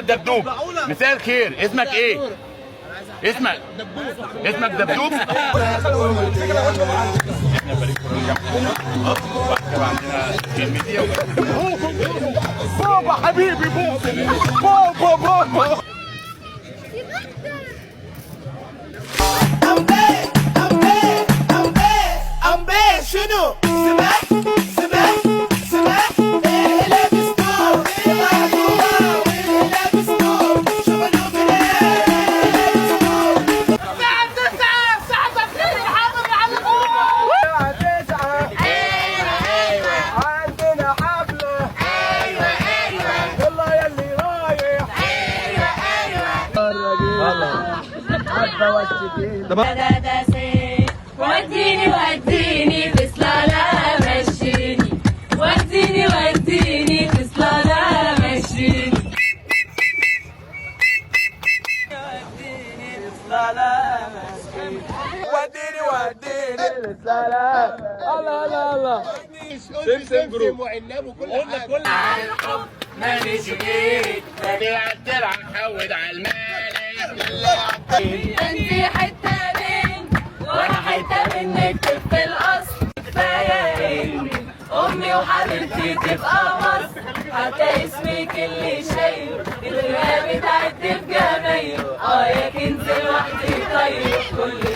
الدبدوب. مساء الخير، اسمك ايه؟ اسمك دبدوب. بابا حبيبي، بابا شنو؟ سباق ايه لابس نور ايه لابس نور شغلوا من لابس نور الساعة 9 الساعة تفكير الحاضر يعلموه الساعة 9 ايوه عندنا حفلة ايوه يلا يلي رايح ايوه والله حبة والسكين وديني في صلالة مشيني وديني في صلالة مشيني وديني للسلام الله سمسم جروب وعناب وكل حاجة. الحب ماليش جيت ببيع الدرع حود على المالح. انتي حتة مني وانا حتة منك في الاصل. كفاية اني امي وحبيبتي تبقى مصر، حتى اسمك اللي شايله الغياب بتعدي بجمايله. يا كنز لوحدي طيب كل